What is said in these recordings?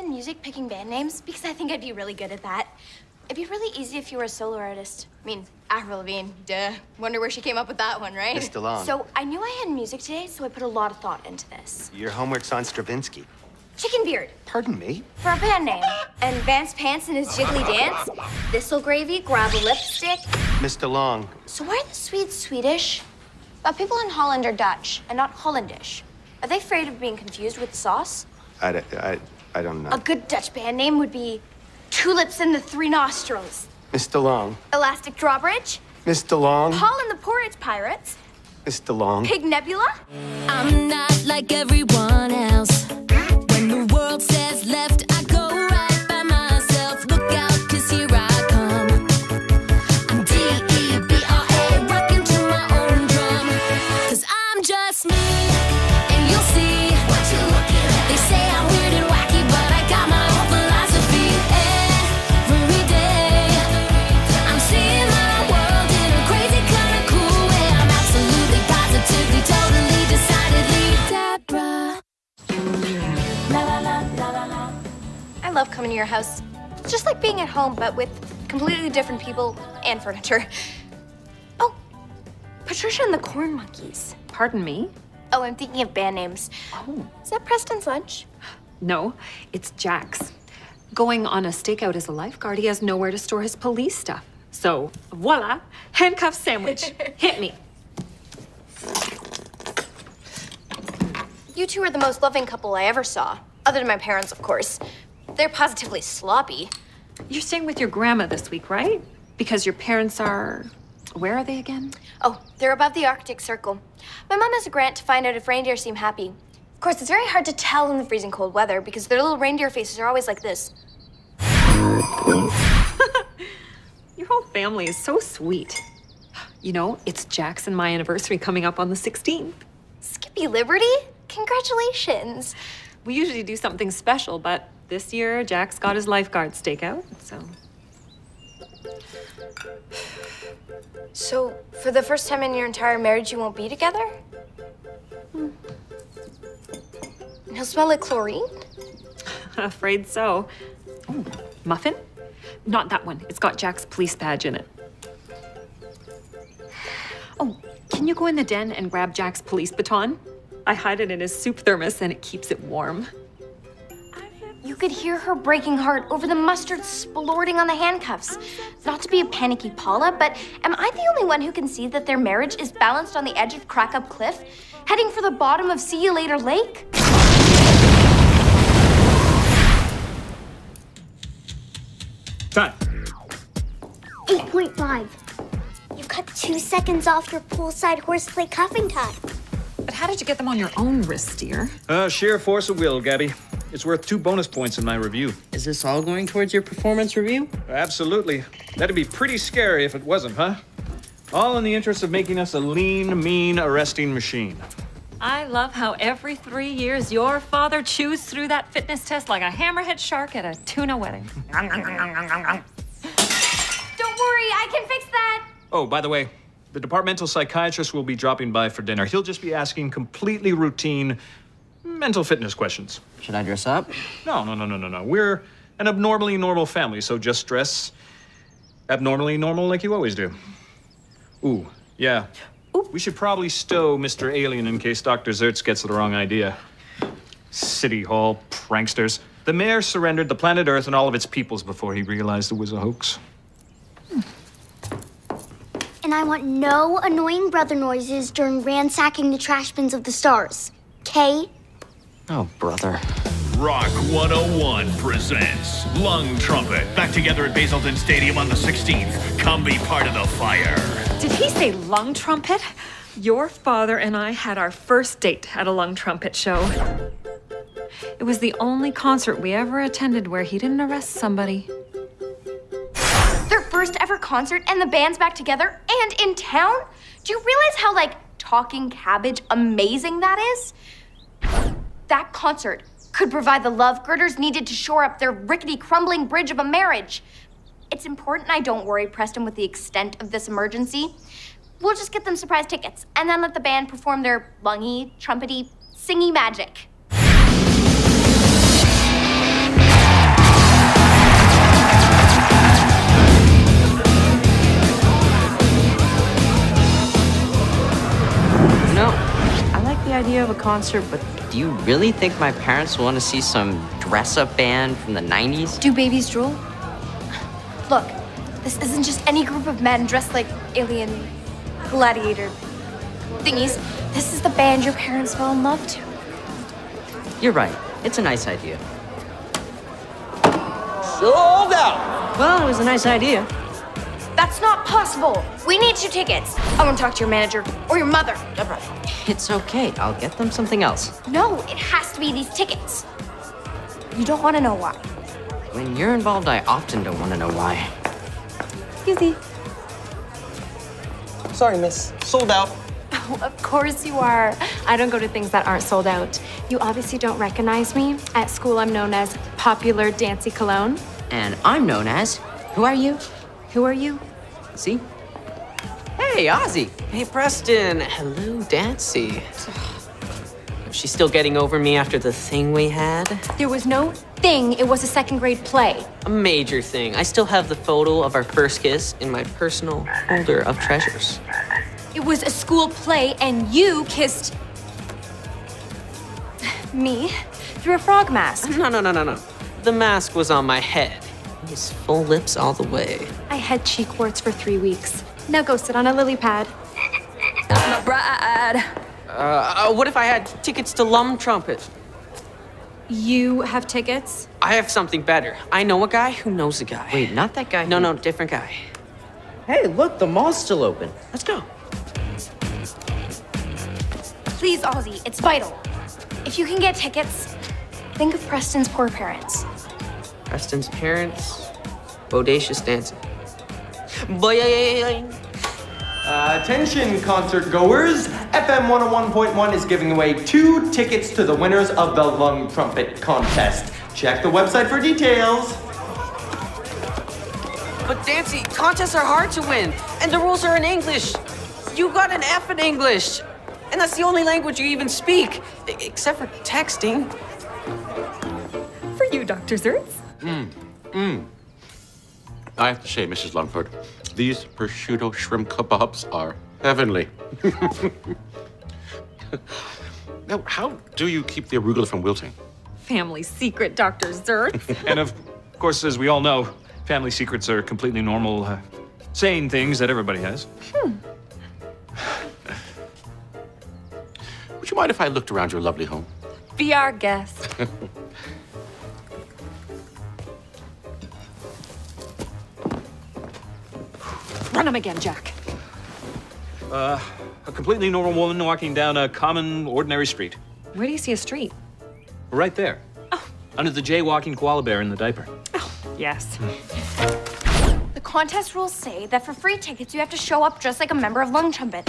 in music picking band names because I think I'd be really good at that. It'd be really easy if you were a solo artist. I mean, Avril Lavigne, duh. Wonder where she came up with that one, right? Miss DeLong. So I knew I had music today, so I put a lot of thought into this. Your homework's on Stravinsky. Chicken Beard. Pardon me? For a band name. And Vance Pants and his jiggly dance. Thistle Gravy, grab a lipstick. Miss DeLong. So why are the Swedes Swedish? But people in Holland are Dutch and not Hollandish. Are they afraid of being confused with sauce? I don't know. A good Dutch band name would be Tulips in the Three Nostrils. Miss DeLong. Elastic Drawbridge. Miss DeLong. Paul and the Porridge Pirates. Miss DeLong. Pig Nebula. I'm not like everyone else. When the world says left, I go right by myself. Look out, 'cause here I come. I'm Debra, rocking to my own drum. 'Cause I'm just me, and you'll see what you're looking at. They say I'm weird and wacky, but I got my own philosophy. Every day, I'm seeing my world in a crazy kind of cool way. I'm absolutely, positively, totally, decidedly Debra. La la la la la la. I love coming to your house. It's just like being at home, but with completely different people and furniture. Oh, Patricia and the Corn Monkeys. Pardon me? Oh, I'm thinking of band names. Oh. Is that Preston's lunch? No, it's Jack's. Going on a stakeout as a lifeguard, he has nowhere to store his police stuff. So, voila, handcuff sandwich. Hit me. You two are the most loving couple I ever saw. Other than my parents, of course. They're positively sloppy. You're staying with your grandma this week, right? Because your parents are... Where are they again? Oh, they're above the Arctic Circle. My mom has a grant to find out if reindeer seem happy. Of course, it's very hard to tell in the freezing cold weather because their little reindeer faces are always like this. Your whole family is so sweet. You know, it's Jack's and my anniversary coming up on the 16th. Skippy Liberty? Congratulations. We usually do something special, but this year Jack's got his lifeguard stakeout, so... So, for the first time in your entire marriage, you won't be together? And he'll smell like chlorine? Afraid so. Oh, muffin? Not that one. It's got Jack's police badge in it. Oh, can you go in the den and grab Jack's police baton? I hide it in his soup thermos and it keeps it warm. You could hear her breaking heart over the mustard splorting on the handcuffs. Not to be a panicky Paula, but am I the only one who can see that their marriage is balanced on the edge of Crack-Up Cliff, heading for the bottom of See You Later Lake? Time. 8.5. You cut 2 seconds off your poolside horseplay cuffing time. But how did you get them on your own wrist, dear? Sheer force of will, Gabby. It's worth 2 bonus points in my review. Is this all going towards your performance review? Absolutely. That'd be pretty scary if it wasn't, huh? All in the interest of making us a lean, mean, arresting machine. I love how every 3 years your father chews through that fitness test like a hammerhead shark at a tuna wedding. Don't worry, I can fix that. Oh, by the way, the departmental psychiatrist will be dropping by for dinner. He'll just be asking completely routine mental fitness questions. Should I dress up? No. We're an abnormally normal family, so just dress abnormally normal like you always do. Ooh, yeah. Ooh. We should probably stow Mr. Alien in case Dr. Zertz gets the wrong idea. City Hall pranksters. The mayor surrendered the planet Earth and all of its peoples before he realized it was a hoax. And I want no annoying brother noises during ransacking the trash bins of the stars. Okay? Oh, brother. Rock 101 presents Lung Trumpet. Back together at Basildon Stadium on the 16th. Come be part of the fire. Did he say lung trumpet? Your father and I had our first date at a lung trumpet show. It was the only concert we ever attended where he didn't arrest somebody. Their first ever concert and the band's back together and in town? Do you realize how, talking cabbage amazing that is? That concert could provide the love girders needed to shore up their rickety, crumbling bridge of a marriage. It's important I don't worry Preston with the extent of this emergency. We'll just get them surprise tickets and then let the band perform their lungy, trumpety, singy magic. know. I like the idea of a concert, but do you really think my parents want to see some dress-up band from the 90s? Do babies drool? Look, this isn't just any group of men dressed like alien gladiator thingies. This is the band your parents fell in love to. You're right. It's a nice idea. Sold out! Well, it was a nice idea. That's not possible. We need 2 tickets. I want to talk to your manager or your mother. Debra, it's okay. I'll get them something else. No, it has to be these tickets. You don't want to know why. When you're involved, I often don't want to know why. Easy. Sorry, miss. Sold out. Oh, of course you are. I don't go to things that aren't sold out. You obviously don't recognize me. At school, I'm known as Popular Dancy Cologne. And I'm known as... Who are you? Who are you? See? Hey, Ozzy. Hey, Preston. Hello, Dancy. She's still getting over me after the thing we had? There was no thing. It was a 2nd grade play. A major thing. I still have the photo of our first kiss in my personal folder of treasures. It was a school play, and you kissed me through a frog mask. No. The mask was on my head. It was full lips all the way. I had cheek warts for 3 weeks. Now go sit on a lily pad. I'm a bride. What if I had tickets to Trumpet? You have tickets? I have something better. I know a guy who knows a guy. Wait, not that guy. No, different guy. Hey, look, the mall's still open. Let's go. Please, Ozzy, it's vital. If you can get tickets, think of Preston's poor parents. Preston's parents, bodacious dancing. Boing. Attention, concert goers. FM 101.1 is giving away 2 tickets to the winners of the Lung Trumpet contest. Check the website for details. But Dancy, contests are hard to win, and the rules are in English. You got an F in English, and that's the only language you even speak, except for texting. For you, Dr. Zertz. I have to say, Mrs. Longford, these prosciutto shrimp kebabs are heavenly. Now, how do you keep the arugula from wilting? Family secret, Dr. Zertz. And of course, as we all know, family secrets are completely normal, sane things that everybody has. Would you mind if I looked around your lovely home? Be our guest. Run him again, Jack. A completely normal woman walking down a common, ordinary street. Where do you see a street? Right there. Oh. Under the jaywalking koala bear in the diaper. Yes. The contest rules say that for free tickets, you have to show up dressed like a member of Lung Trumpet.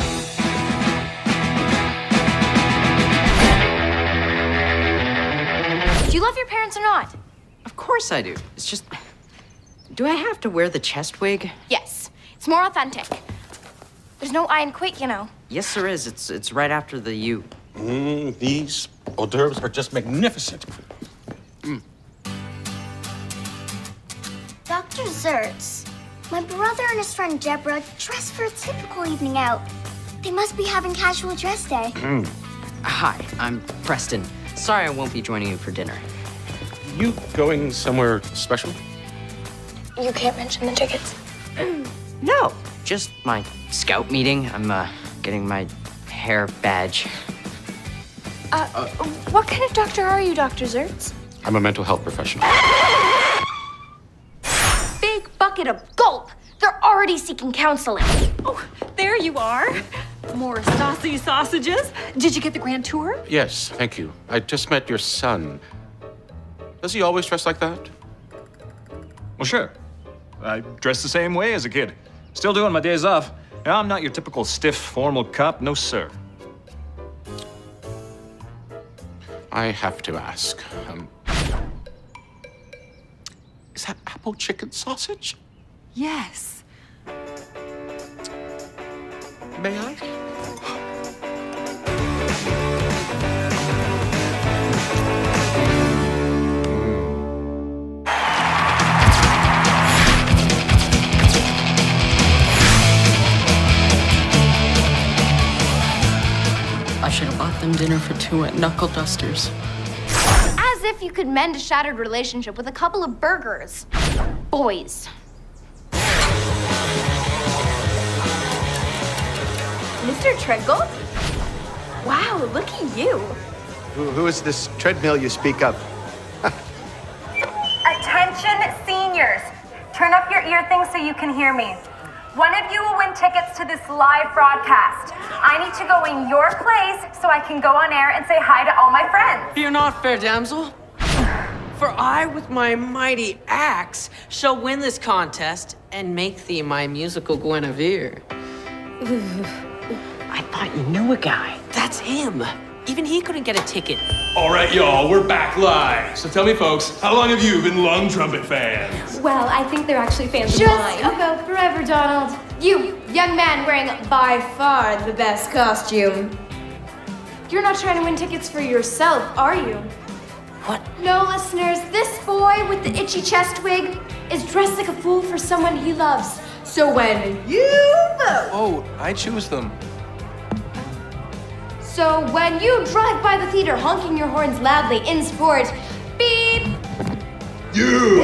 Do you love your parents or not? Of course I do. It's just... Do I have to wear the chest wig? Yes. It's more authentic. There's no I in quit, you know. Yes, there is. It's right after the U. These hors d'oeuvres are just magnificent. Dr. Zertz, my brother and his friend Debra dressed for a typical evening out. They must be having casual dress day. Hi, I'm Preston. Sorry I won't be joining you for dinner. You going somewhere special? You can't mention the tickets. No, just my scout meeting. I'm getting my hair badge. What kind of doctor are you, Dr. Zertz? I'm a mental health professional. Big bucket of gulp. They're already seeking counseling. Oh, there you are. More saucy sausages. Did you get the grand tour? Yes, thank you. I just met your son. Does he always dress like that? Well, sure. I dressed the same way as a kid. Still do on my days off. Now, I'm not your typical stiff, formal cop. No, sir. I have to ask. Is that apple chicken sausage? Yes. May I? I should have bought them dinner for two at Knuckle Dusters. As if you could mend a shattered relationship with a couple of burgers. Boys. Mr. Treadgold? Wow, look at you. Who is this treadmill you speak of? Attention seniors, turn up your ear things so you can hear me. One of you will win tickets to this live broadcast. I need to go in your place so I can go on air and say hi to all my friends. Fear not, fair damsel. For I, with my mighty axe, shall win this contest and make thee my musical Guinevere. I thought you knew a guy. That's him. Even he couldn't get a ticket. All right, y'all, we're back live. So tell me, folks, how long have you been Lung Trumpet fans? Well, I think they're actually fans of Just mine. about forever, Donald. You, young man wearing by far the best costume. You're not trying to win tickets for yourself, are you? What? No, listeners, this boy with the itchy chest wig is dressed like a fool for someone he loves. So when you vote... Oh, I choose them. So when you drive by the theater honking your horns loudly in sport, beep! You!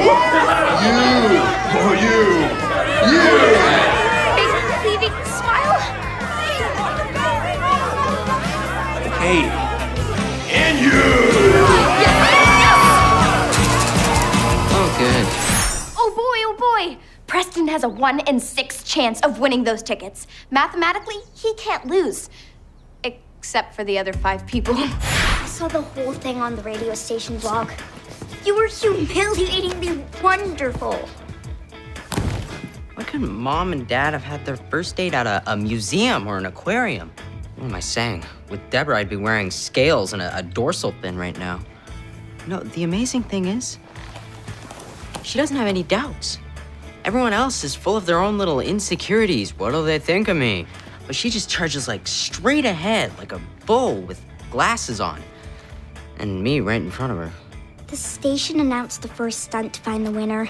Big, pleasing smile. Hey! And you! Oh, good. Oh boy. Preston has a 1 in 6 chance of winning those tickets. Mathematically, he can't lose. Except for the other 5 people. I saw the whole thing on the radio station blog. You were humiliatingly wonderful. Why couldn't Mom and Dad have had their first date at a museum or an aquarium? What am I saying? With Debra, I'd be wearing scales and a dorsal fin right now. No, the amazing thing is, she doesn't have any doubts. Everyone else is full of their own little insecurities. What'll they think of me? But she just charges like straight ahead, like a bull with glasses on. And me right in front of her. The station announced the first stunt to find the winner.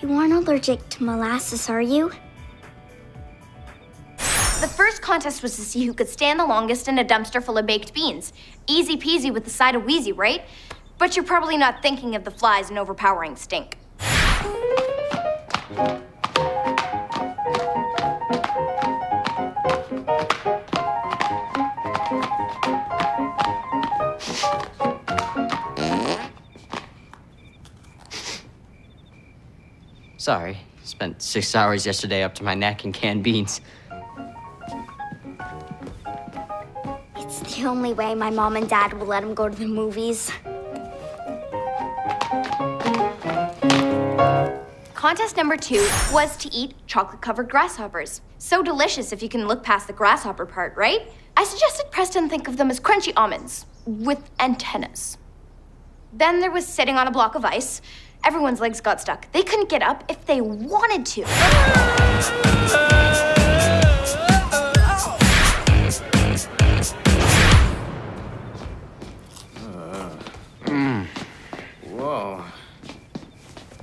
You aren't allergic to molasses, are you? The first contest was to see who could stand the longest in a dumpster full of baked beans. Easy peasy with the side of wheezy, right? But you're probably not thinking of the flies and overpowering stink. Sorry, spent 6 hours yesterday up to my neck in canned beans. It's the only way my mom and dad will let him go to the movies. Contest number 2 was to eat chocolate-covered grasshoppers. So delicious if you can look past the grasshopper part, right? I suggested Preston think of them as crunchy almonds with antennas. Then there was sitting on a block of ice. Everyone's legs got stuck. They couldn't get up if they wanted to. Whoa.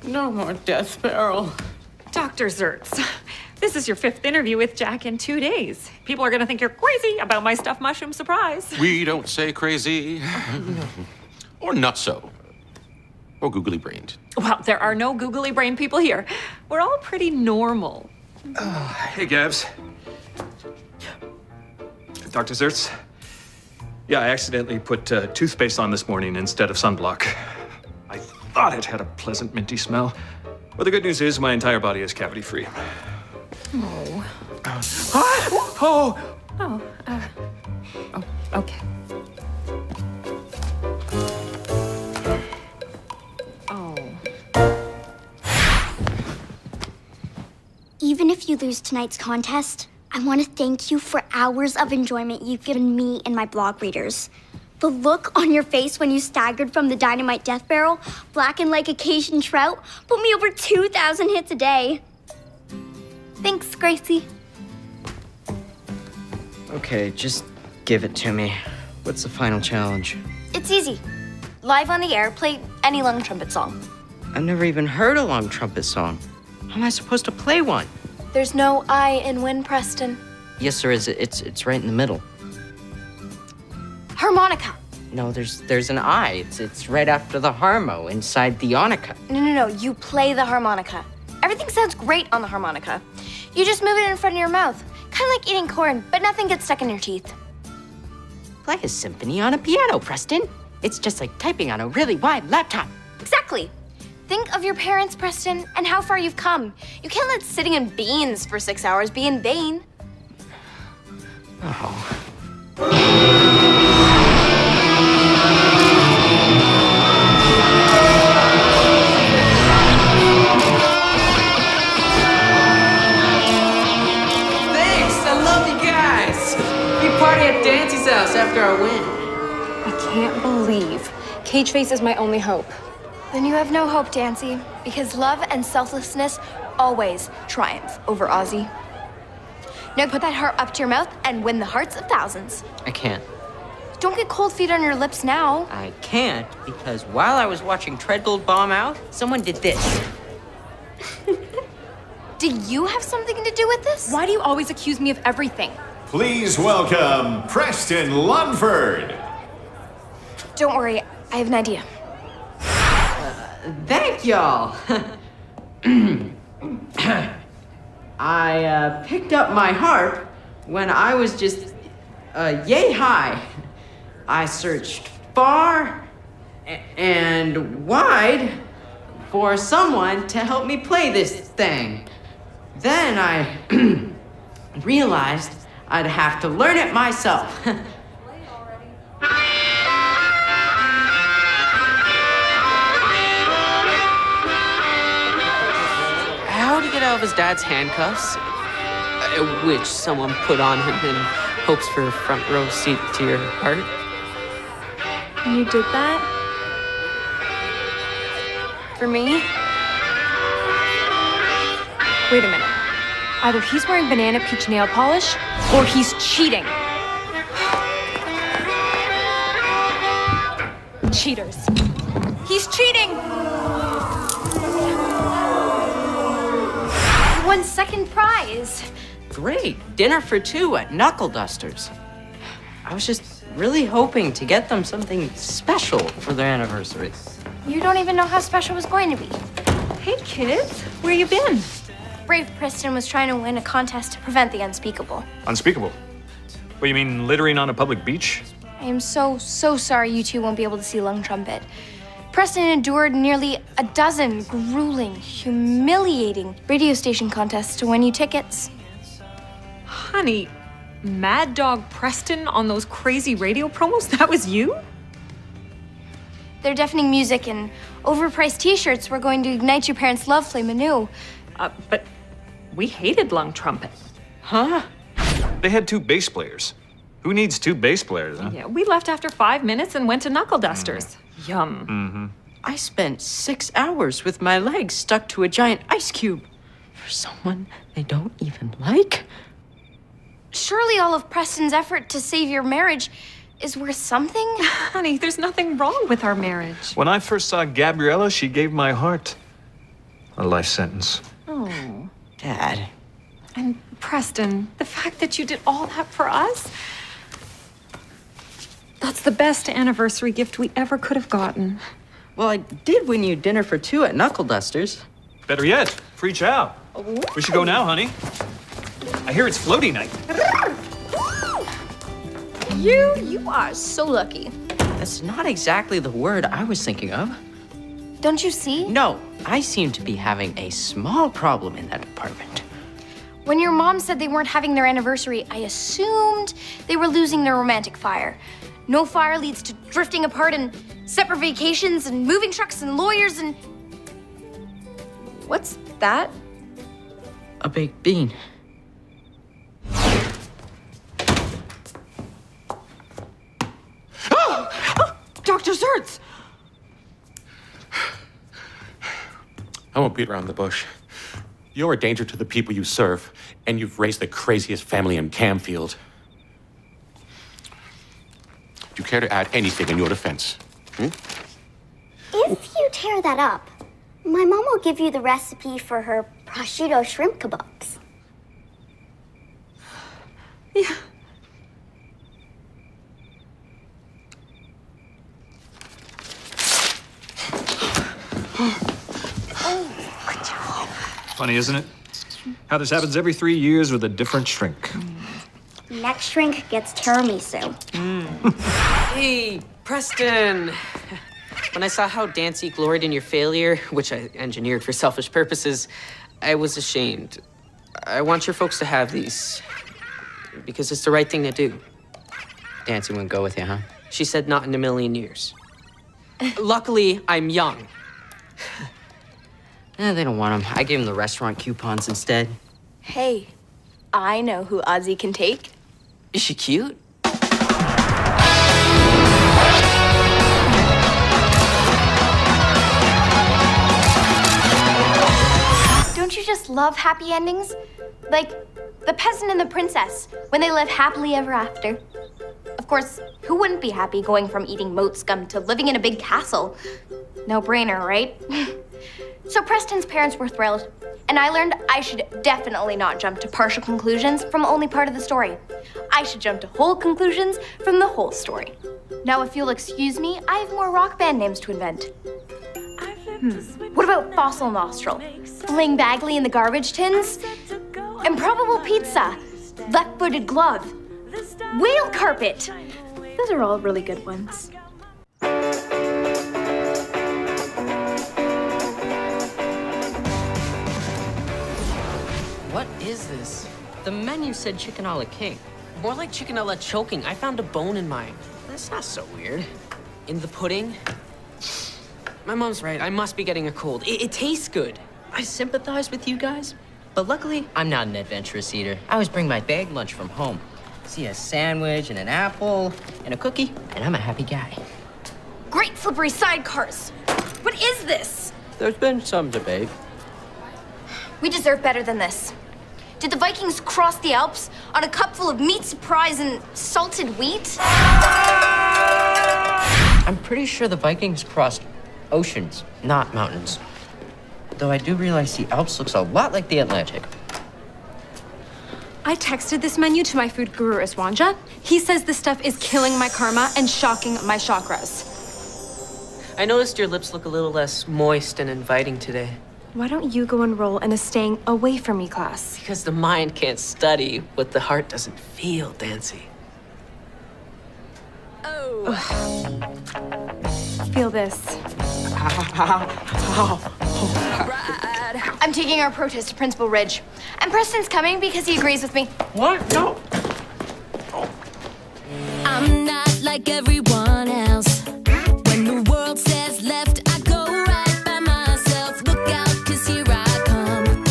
No more death barrel. Dr. Zertz, this is your 5th interview with Jack in 2 days. People are gonna think you're crazy about my stuffed mushroom surprise. We don't say crazy. Or not so. Or googly brained. Well, there are no googly brain people here. We're all pretty normal. Hey, Gabs. Dr. Zertz? Yeah, I accidentally put toothpaste on this morning instead of sunblock. I thought it had a pleasant minty smell. Well, the good news is my entire body is cavity-free. Oh. Oh! Oh, okay. Oh. Even if you lose tonight's contest, I want to thank you for hours of enjoyment you've given me and my blog readers. The look on your face when you staggered from the dynamite death barrel, blackened like a Cajun trout, put me over 2,000 hits a day. Thanks, Gracie. Okay, just give it to me. What's the final challenge? It's easy. Live on the air, play any Lung Trumpet song. I've never even heard a Lung Trumpet song. How am I supposed to play one? There's no I in win, Preston. Yes, there is. It's right in the middle. Harmonica. No, there's an I. It's right after the harmo, inside the onica. No. You play the harmonica. Everything sounds great on the harmonica. You just move it in front of your mouth. Kind of like eating corn, but nothing gets stuck in your teeth. Play a symphony on a piano, Preston. It's just like typing on a really wide laptop. Exactly. Think of your parents, Preston, and how far you've come. You can't let sitting in beans for 6 hours be in vain. Oh. Thanks, I love you guys. We party at Dancy's house after our win. I can't believe Cage Face is my only hope. Then you have no hope, Dancy, because love and selflessness always triumph over Ozzy. Now put that heart up to your mouth and win the hearts of thousands. I can't. Don't get cold feet on your lips now. I can't because while I was watching Treadgold bomb out, someone did this. Do you have something to do with this? Why do you always accuse me of everything? Please welcome Preston Lunford. Don't worry, I have an idea. Thank y'all. I picked up my harp when I was just yay high. I searched far and wide for someone to help me play this thing. Then I realized I'd have to learn it myself. How'd he get out of his dad's handcuffs? Which someone put on him in hopes for a front row seat to your heart? You did that? For me? Wait a minute. Either he's wearing banana peach nail polish, or he's cheating. Cheaters. He's cheating! You won second prize. Great, dinner for two at Knuckle Dusters. I was just really hoping to get them something special for their anniversary. You don't even know how special it was going to be. Hey, kids, where you been? Brave Preston was trying to win a contest to prevent the unspeakable. Unspeakable. What, you mean littering on a public beach? I am so sorry you two won't be able to see Lung Trumpet. Preston endured nearly a dozen grueling, humiliating radio station contests to win you tickets. Honey, Mad Dog Preston on those crazy radio promos? That was you? Their deafening music and overpriced t-shirts were going to ignite your parents' love flame anew. But we hated Lung Trumpet. Huh? They had two bass players. Who needs two bass players, huh? Yeah, we left after 5 minutes and went to Knuckle Dusters. Yum. Mm-hmm. I spent 6 hours with my legs stuck to a giant ice cube for someone they don't even like. Surely all of Preston's effort to save your marriage is worth something? Honey, there's nothing wrong with our marriage. When I first saw Gabriella, she gave my heart a life sentence. Oh. Dad. And Preston, the fact that you did all that for us, that's the best anniversary gift we ever could have gotten. Well, I did win you dinner for two at Knuckle Dusters. Better yet, free chow. We should go now, honey. I hear it's floaty night. You are so lucky. That's not exactly the word I was thinking of. Don't you see? No, I seem to be having a small problem in that department. When your mom said they weren't having their anniversary, I assumed they were losing their romantic fire. No fire leads to drifting apart and separate vacations and moving trucks and lawyers and... What's that? A baked bean. Dr. Zertz! I won't beat around the bush. You're a danger to the people you serve, and you've raised the craziest family in Camfield. Do you care to add anything in your defense? If you tear that up, my mom will give you the recipe for her prosciutto shrimp kebabs. Yeah. Funny, isn't it? How this happens every 3 years with a different shrink. Next shrink gets tiramisu. Hey, Preston! When I saw how Dancy gloried in your failure, which I engineered for selfish purposes, I was ashamed. I want your folks to have these, because it's the right thing to do. Dancy wouldn't go with you, huh? She said not in a million years. Luckily, I'm young. They don't want them. I gave them the restaurant coupons instead. Hey, I know who Ozzy can take. Is she cute? Don't you just love happy endings? Like The Peasant and the Princess, when they live happily ever after. Of course, who wouldn't be happy going from eating moat scum to living in a big castle? No brainer, right? So Preston's parents were thrilled, and I learned I should definitely not jump to partial conclusions from only part of the story. I should jump to whole conclusions from the whole story. Now, if you'll excuse me, I have more rock band names to invent. What about Fossil Nostril, Fling Bagley in the Garbage Tins, Improbable Pizza, Left-Footed Glove, Whale Carpet? Those are all really good ones. What is this? The menu said chicken a la king. More like chicken a la choking. I found a bone in mine. That's not so weird. In the pudding? My mom's right. I must be getting a cold. It tastes good. I sympathize with you guys, but luckily, I'm not an adventurous eater. I always bring my bag lunch from home. See a sandwich and an apple and a cookie, and I'm a happy guy. Great slippery sidecars! What is this? There's been some debate. We deserve better than this. Did the Vikings cross the Alps on a cup full of meat surprise and salted wheat? I'm pretty sure the Vikings crossed oceans, not mountains. Though I do realize the Alps looks a lot like the Atlantic. I texted this menu to my food guru, Iswanja. He says this stuff is killing my karma and shocking my chakras. I noticed your lips look a little less moist and inviting today. Why don't you go enroll in a staying away from me class? Because the mind can't study what the heart doesn't feel, Dancy. Oh. Feel this. I'm taking our protest to Principal Ridge. And Preston's coming because he agrees with me. What? No. I'm not like everyone else. When the world says left, I go right by myself. Look out, 'cause here I come.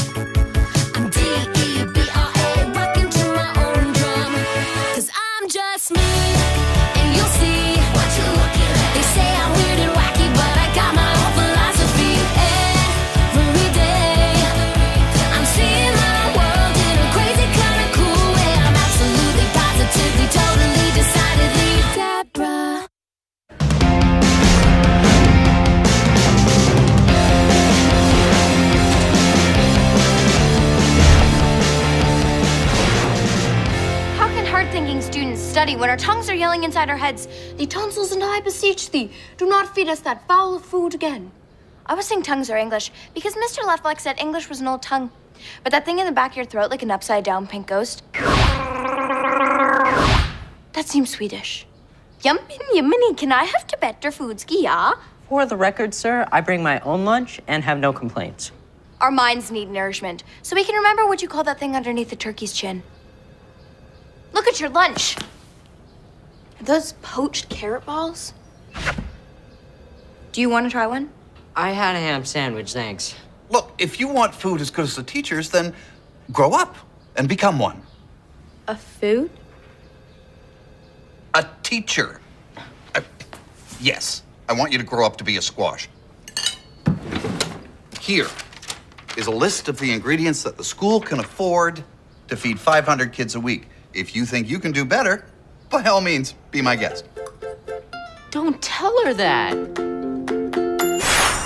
I'm Debra, rocking to my own drum. 'Cause I'm just me, and you'll see what you're looking at. They say I'm weird and wacky, but I got my own philosophy. Every day, I'm seeing my world in a crazy kind of cool way. I'm absolutely, positively, totally, decidedly Debra. How can hard-thinking students study when our tongues are yelling inside our heads, "The tonsils and I beseech thee, do not feed us that foul food again"? I was saying tongues are English because Mr. Leftfleck said English was an old tongue. But that thing in the back of your throat like an upside-down pink ghost, that seems Swedish. Yummin, yummin, can I have Tibeter foodski, ja? For the record, sir, I bring my own lunch and have no complaints. Our minds need nourishment, so we can remember what you call that thing underneath the turkey's chin. Look at your lunch. Are those poached carrot balls? Do you want to try one? I had a ham sandwich, thanks. Look, if you want food as good as the teachers, then grow up and become one. A food? A teacher. Yes, I want you to grow up to be a squash. Here is a list of the ingredients that the school can afford to feed 500 kids a week. If you think you can do better, by all means, be my guest. Don't tell her that.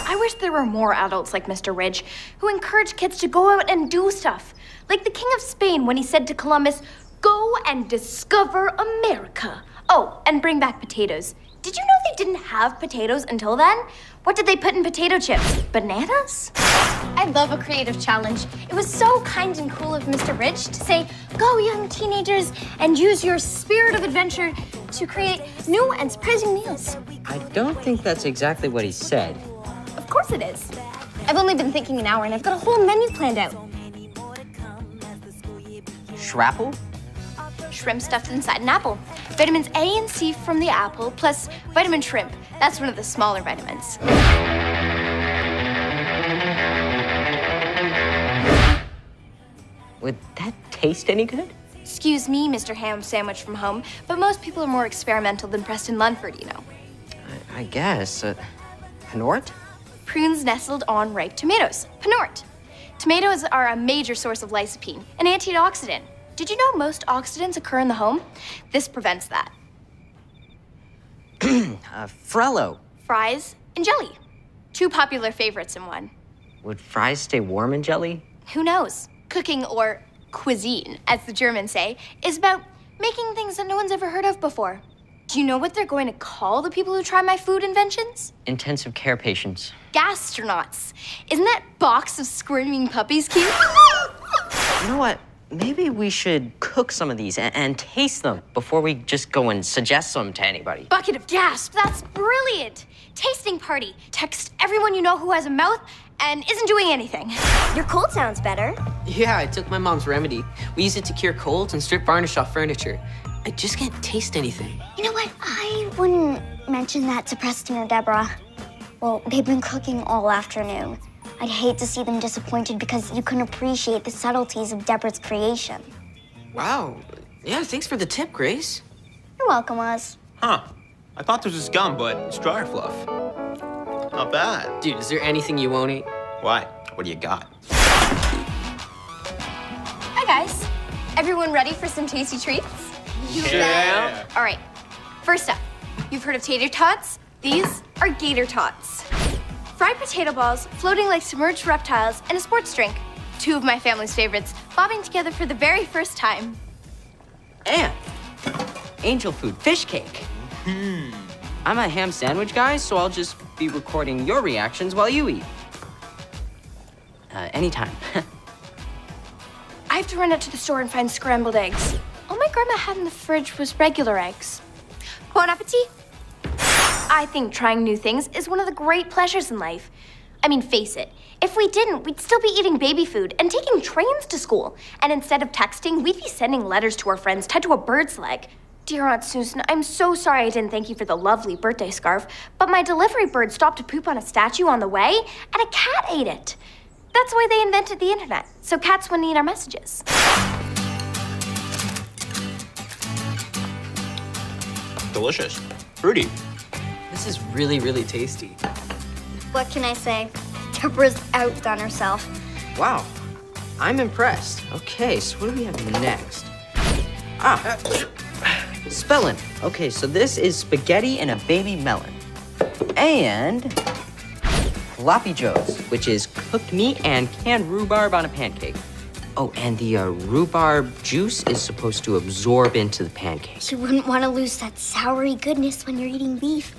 I wish there were more adults like Mr. Ridge who encourage kids to go out and do stuff. Like the King of Spain when he said to Columbus, "Go and discover America." Oh, and bring back potatoes. Did you know they didn't have potatoes until then? What did they put in potato chips? Bananas? I love a creative challenge. It was so kind and cool of Mr. Rich to say, go young teenagers and use your spirit of adventure to create new and surprising meals. I don't think that's exactly what he said. Of course it is. I've only been thinking an hour and I've got a whole menu planned out. Shrapple? Shrimp stuffed inside an apple. Vitamins A and C from the apple, plus vitamin shrimp. That's one of the smaller vitamins. Would that taste any good? Excuse me, Mr. Ham Sandwich from home, but most people are more experimental than Preston Lunford, you know. I guess. Penort? Prunes nestled on ripe tomatoes. Penort. Tomatoes are a major source of lycopene, an antioxidant. Did you know most oxidants occur in the home? This prevents that. Frello. Fries and jelly. Two popular favorites in one. Would fries stay warm in jelly? Who knows? Cooking, or cuisine, as the Germans say, is about making things that no one's ever heard of before. Do you know what they're going to call the people who try my food inventions? Intensive care patients. Gastronauts. Isn't that box of squirming puppies cute? You know what? Maybe we should cook some of these and taste them before we just go and suggest them to anybody. Bucket of gasp, that's brilliant. Tasting party. Text everyone you know who has a mouth and isn't doing anything. Your cold sounds better. Yeah, I took my mom's remedy. We use it to cure colds and strip varnish off furniture. I just can't taste anything. You know what? I wouldn't mention that to Preston or Debra. Well, they've been cooking all afternoon. I'd hate to see them disappointed because you couldn't appreciate the subtleties of Debra's creation. Wow. Yeah, thanks for the tip, Grace. You're welcome, Oz. Huh. I thought this was gum, but it's dryer fluff. Not bad. Dude, is there anything you won't eat? Why? What do you got? Hi, guys. Everyone ready for some tasty treats? Yeah. All right, first up, you've heard of tater tots? These are gator tots. Fried potato balls floating like submerged reptiles in a sports drink. Two of my family's favorites, bobbing together for the very first time. And angel food fish cake. I'm a ham sandwich guy, so I'll just be recording your reactions while you eat. Anytime. I have to run out to the store and find scrambled eggs. All my grandma had in the fridge was regular eggs. Bon appetit. I think trying new things is one of the great pleasures in life. I mean, face it, if we didn't, we'd still be eating baby food and taking trains to school. And instead of texting, we'd be sending letters to our friends tied to a bird's leg. Dear Aunt Susan, I'm so sorry I didn't thank you for the lovely birthday scarf, but my delivery bird stopped to poop on a statue on the way, and a cat ate it. That's why they invented the internet, so cats wouldn't eat our messages. Delicious. Fruity. This is really, really tasty. What can I say? Debra's outdone herself. Wow, I'm impressed. Okay, so what do we have next? Spelling. Okay, so this is spaghetti and a baby melon. And floppy joes, which is cooked meat and canned rhubarb on a pancake. Oh, and the rhubarb juice is supposed to absorb into the pancake. You wouldn't want to lose that soury goodness when you're eating beef.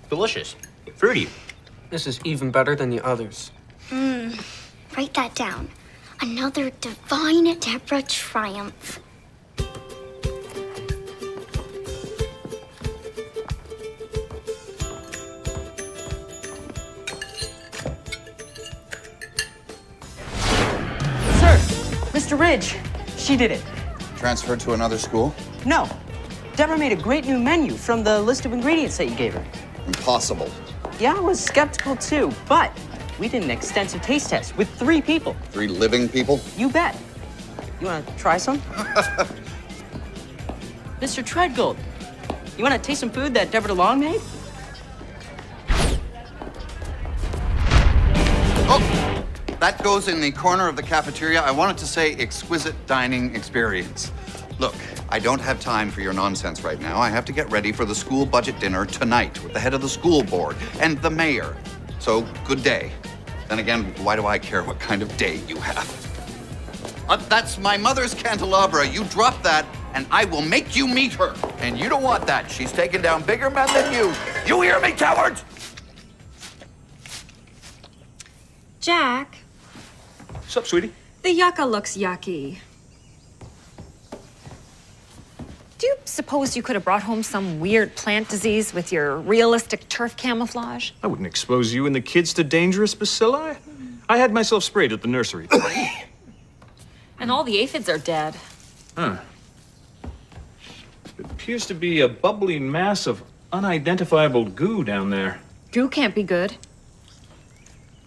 Delicious. Fruity. This is even better than the others. Write that down. Another divine Debra triumph. Sir, Mr. Ridge, she did it. Transferred to another school? No, Debra made a great new menu from the list of ingredients that you gave her. Impossible. Yeah, I was skeptical too, but we did an extensive taste test with 3 people. 3 living people? You bet. You want to try some? Mr. Treadgold, you want to taste some food that Debra DeLong made? Oh, that goes in the corner of the cafeteria. I wanted to say exquisite dining experience. Look, I don't have time for your nonsense right now. I have to get ready for the school budget dinner tonight with the head of the school board and the mayor. So, good day. Then again, why do I care what kind of day you have? That's my mother's candelabra. You drop that, and I will make you meet her. And you don't want that. She's taken down bigger men than you. You hear me, cowards? Jack, Sup, sweetie? The yucca looks yucky. Do you suppose you could have brought home some weird plant disease with your realistic turf camouflage? I wouldn't expose you and the kids to dangerous bacilli. I had myself sprayed at the nursery. And all the aphids are dead. Huh. It appears to be a bubbling mass of unidentifiable goo down there. Goo can't be good.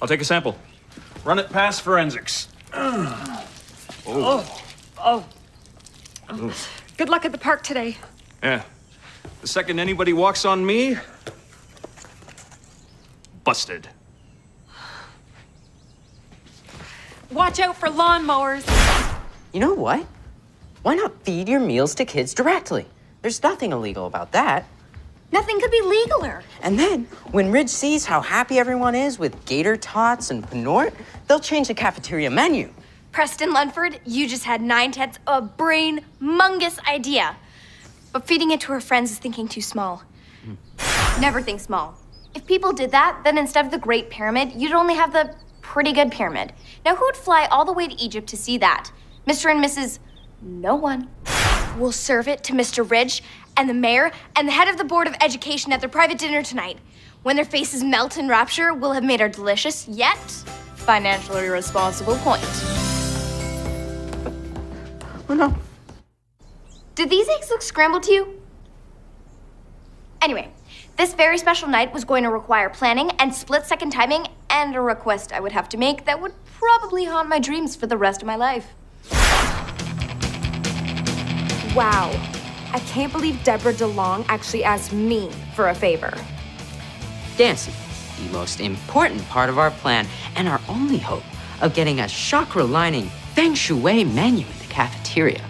I'll take a sample. Run it past forensics. Oh. Good luck at the park today. Yeah. The second anybody walks on me, busted. Watch out for lawnmowers. You know what? Why not feed your meals to kids directly? There's nothing illegal about that. Nothing could be legaler. And then, when Ridge sees how happy everyone is with gator tots and Penort, they'll change the cafeteria menu. Preston Lunford, you just had 9/10 a brain-mongous idea. But feeding it to her friends is thinking too small. Never think small. If people did that, then instead of the Great Pyramid, you'd only have the Pretty Good Pyramid. Now, who'd fly all the way to Egypt to see that? Mr. and Mrs. No one. We'll serve it to Mr. Ridge and the mayor and the head of the Board of Education at their private dinner tonight. When their faces melt in rapture, we'll have made our delicious, yet financially responsible point. Oh, no. Did these eggs look scrambled to you? Anyway, this very special night was going to require planning and split-second timing and a request I would have to make that would probably haunt my dreams for the rest of my life. Wow. I can't believe Debra DeLong actually asked me for a favor. Dancy, the most important part of our plan and our only hope of getting a chakra-lining feng shui menu in the cafeteria.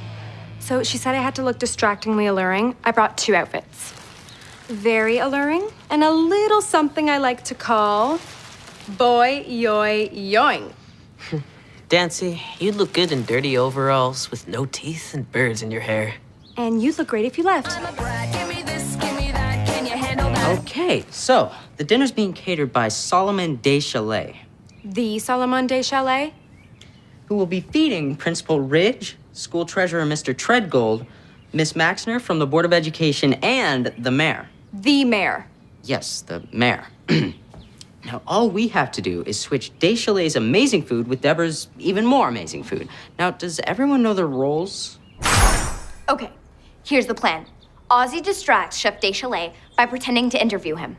So she said I had to look distractingly alluring. I brought 2 outfits. Very alluring, and a little something I like to call boy yoy yoing. Dancy, you'd look good in dirty overalls with no teeth and birds in your hair. And you'd look great if you left. Okay, so the dinner's being catered by Solomon Des Chalet, The Solomon Des Chalet? who will be feeding Principal Ridge, School Treasurer Mr. Treadgold, Miss Maxner from the Board of Education, and the mayor. The mayor. Yes, the mayor. Now, all we have to do is switch Des Chalet's amazing food with Deborah's even more amazing food. Now, does everyone know their roles? Okay, here's the plan. Ozzy distracts Chef Des Chalet by pretending to interview him.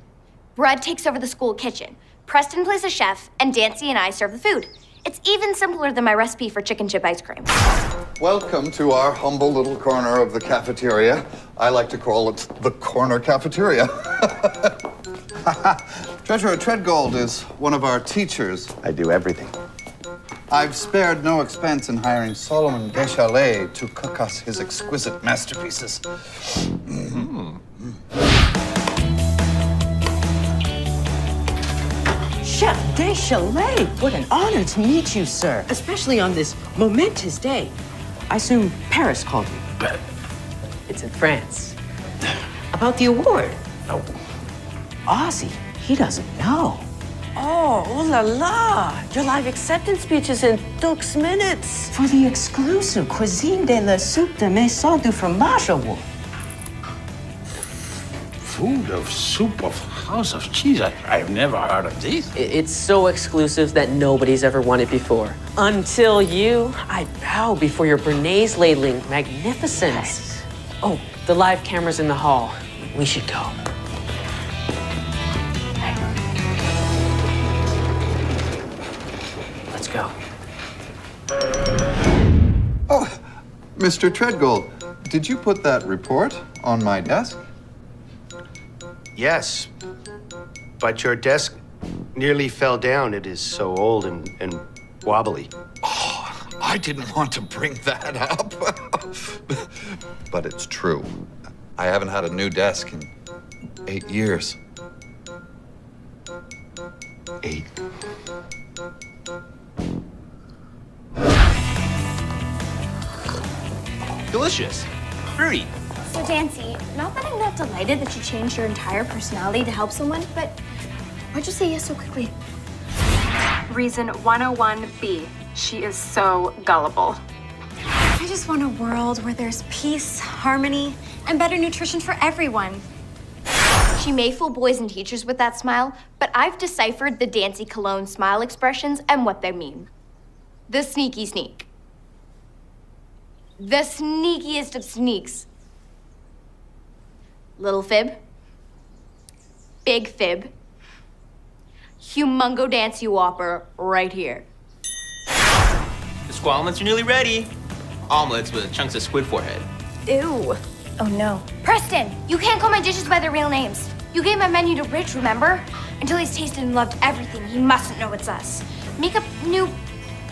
Brad takes over the school kitchen. Preston plays a chef, and Dancy and I serve the food. It's even simpler than my recipe for chicken chip ice cream. Welcome to our humble little corner of the cafeteria. I like to call it the corner cafeteria. Treasurer Treadgold is one of our teachers. I do everything. I've spared no expense in hiring Solomon Des Chalet to cook us his exquisite masterpieces. Chef Des Chalet, what an honor to meet you, sir. Especially on this momentous day. I assume Paris called you. It's in France. About the award. No. Ozzy, he doesn't know. Oh, ooh la la! Your live acceptance speech is in 2 minutes. For the exclusive Cuisine de la Soupe de Maison du Fromage Award. Food of soup of House of Cheese. I've never heard of this. It's so exclusive that nobody's ever won it before. Until you. I bow before your Bernays ladling magnificence. Oh, the live camera's in the hall. We should go. Let's go. Oh, Mr. Treadgold, did you put that report on my desk? Yes, but your desk nearly fell down. It is so old and wobbly. Oh, I didn't want to bring that up. But it's true. I haven't had a new desk in 8 years. 8. Delicious. Fruity. So, Dancy, not that I'm not delighted that you changed your entire personality to help someone, but why'd you say yes so quickly? Reason 101B. She is so gullible. I just want a world where there's peace, harmony, and better nutrition for everyone. She may fool boys and teachers with that smile, but I've deciphered the Dancy Cologne smile expressions and what they mean. The sneaky sneak. The sneakiest of sneaks. Little fib. Big fib. Humongo Dancy Whopper right here. The squalments are nearly ready. Omelets with chunks of squid forehead. Ew. Oh no. Preston, you can't call my dishes by their real names. You gave my menu to Rich, remember? Until he's tasted and loved everything, he mustn't know it's us. Make up new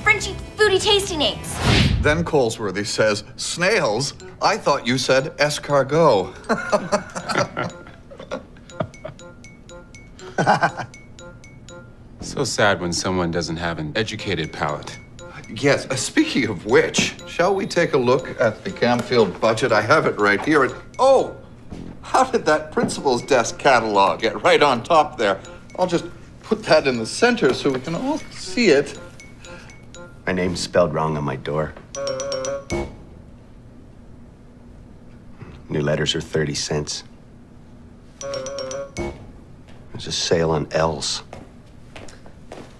Frenchy foodie tasty names. Then Colesworthy says, snails? I thought you said escargot. So sad when someone doesn't have an educated palate. Yes, speaking of which, shall we take a look at the Camfield budget? I have it right here. Oh, how did that principal's desk catalog get right on top there? I'll just put that in the center so we can all see it. My name's spelled wrong on my door. New letters are 30 cents. There's a sale on L's.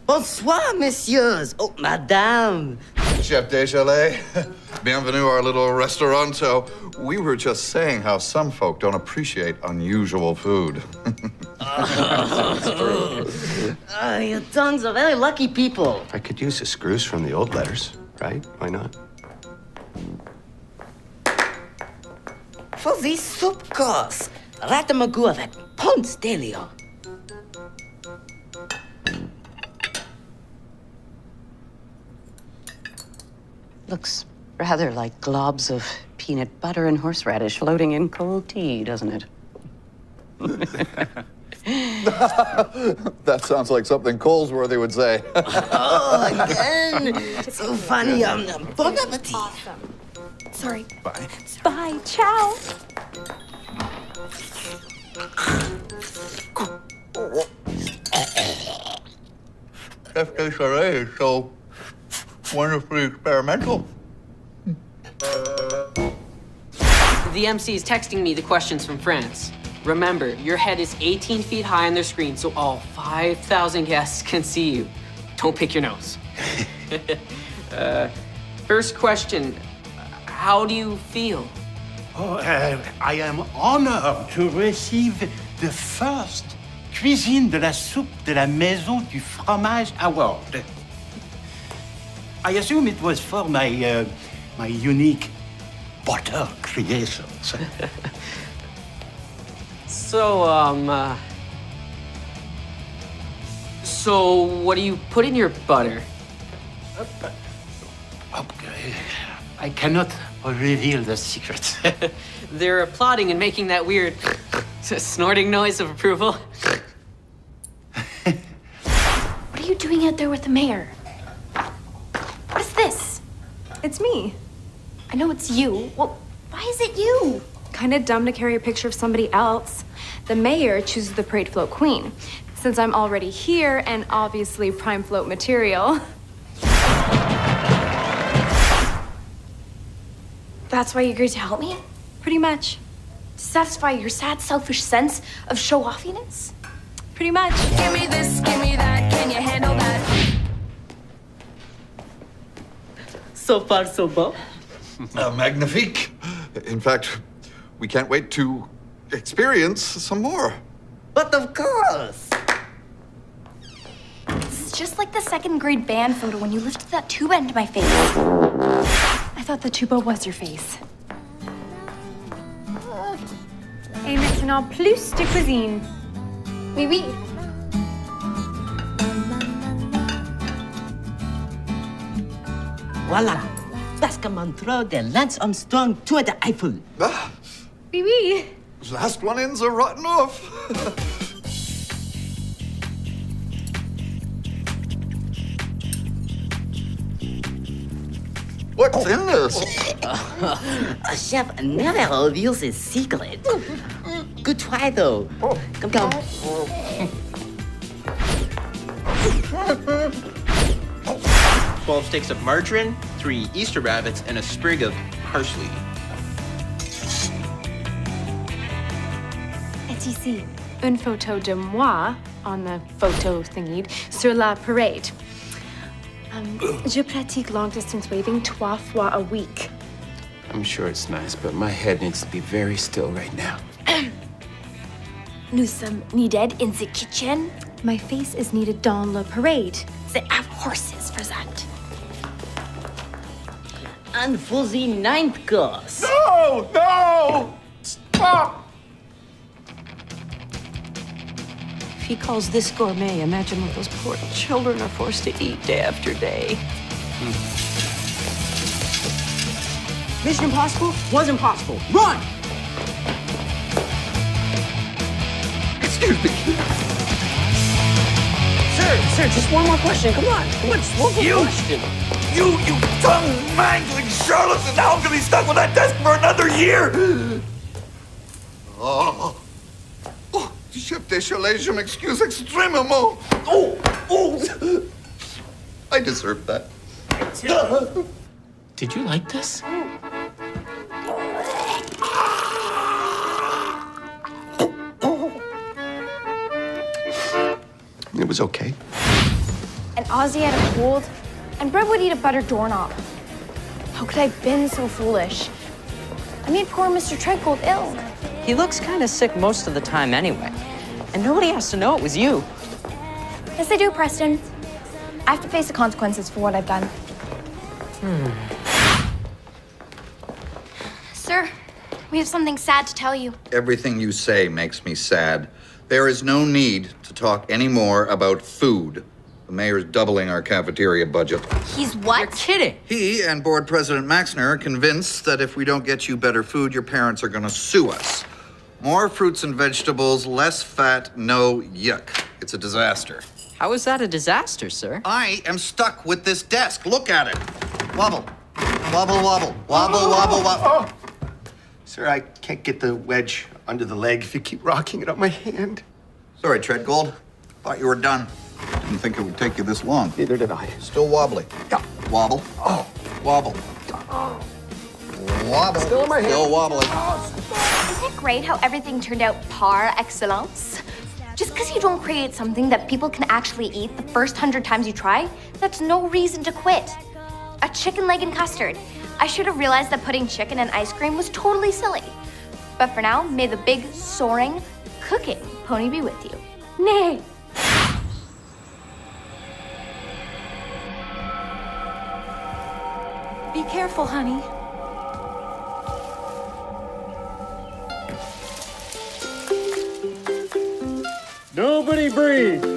Bonsoir, messieurs. Oh, madame. Chef Desjardins, bienvenue our little restauranto. We were just saying how some folk don't appreciate unusual food. Your tongues are very lucky people. I could use the screws from the old letters, right? Why not? For this soup course, ratamagou avec ponce de lion. Looks rather like globs of peanut butter and horseradish floating in cold tea, doesn't it? That sounds like something Colesworthy would say. Oh, again. So funny. Bon appetit. Awesome. Sorry. Bye. Bye. Ciao. Chef Desjardins is so wonderfully experimental. The MC is texting me the questions from France. Remember, your head is 18 feet high on their screen, so all 5,000 guests can see you. Don't pick your nose. First question, how do you feel? Oh, I am honored to receive the first Cuisine de la Soupe de la Maison du Fromage Award. I assume it was for my unique butter creations. So what do you put in your butter? Okay. I cannot reveal the secret. They're applauding and making that weird snorting noise of approval. What are you doing out there with the mayor? What is this? It's me. I know it's you. Well, why is it you? Kind of dumb to carry a picture of somebody else. The mayor chooses the parade float queen. Since I'm already here and obviously prime float material. That's why you agreed to help me? Pretty much. To satisfy your sad, selfish sense of show-offiness? Pretty much. Give me this, give me that, can you handle that? So far, so bon. Magnifique. In fact, we can't wait to experience some more. But of course. This is just like the second grade band photo when you lifted that tuba into my face. I thought the tuba was your face. Et maintenant, plus de cuisine. Oui, oui. Voilà. Parce que Montreux de Lance Armstrong Tour de Eiffel. Oui, oui. Last one in's a rotten off. What's in this? A chef never reveals his secret. Good try, though. Come. 12 sticks of margarine, 3 Easter rabbits, and a sprig of parsley. Et ici, une photo de moi on the photo thingy sur la parade. Je pratique long distance waving 3 fois a week. I'm sure it's nice, but my head needs to be very still right now. Nous sommes needed in the kitchen. My face is needed dans la parade. They have horses for that. And for the 9th course. No! No! Stop! If he calls this gourmet, imagine what those poor children are forced to eat day after day. Mission Impossible was impossible. Run! Excuse me. Sir, just one more question. Come on, just one more question. You tongue-mangling charlatan! Now I'm gonna be stuck with that desk for another year! Oh, chef désolé, je m'excuse extrêmement. Oh, I deserve that. Did you like this? It was okay. And Ozzy had a cold, and Brett would eat a buttered doorknob. How could I have been so foolish? I made poor Mr. Treadgold ill. He looks kind of sick most of the time anyway. And nobody has to know it was you. Yes, I do, Preston. I have to face the consequences for what I've done. Sir, we have something sad to tell you. Everything you say makes me sad. There is no need to talk any more about food. The mayor's doubling our cafeteria budget. He's what? You're kidding. He and Board President Maxner are convinced that if we don't get you better food, your parents are going to sue us. More fruits and vegetables, less fat, no yuck. It's a disaster. How is that a disaster, sir? I am stuck with this desk. Look at it. Wobble. Wobble, wobble. Wobble, wobble, wobble. Sir, I can't get the wedge under the leg if you keep rocking it on my hand. Sorry, Treadgold. Thought you were done. Didn't think it would take you this long. Neither did I. Still wobbly. Yeah. Wobble. Oh. Wobble. Wobble. Still in my hand. Still wobbling. Isn't it great how everything turned out par excellence? Just because you don't create something that people can actually eat the first 100 times you try, that's no reason to quit. A chicken leg and custard. I should have realized that putting chicken in ice cream was totally silly. But for now, may the big, soaring, cooking pony be with you. Nay. Be careful, honey. Nobody breathe.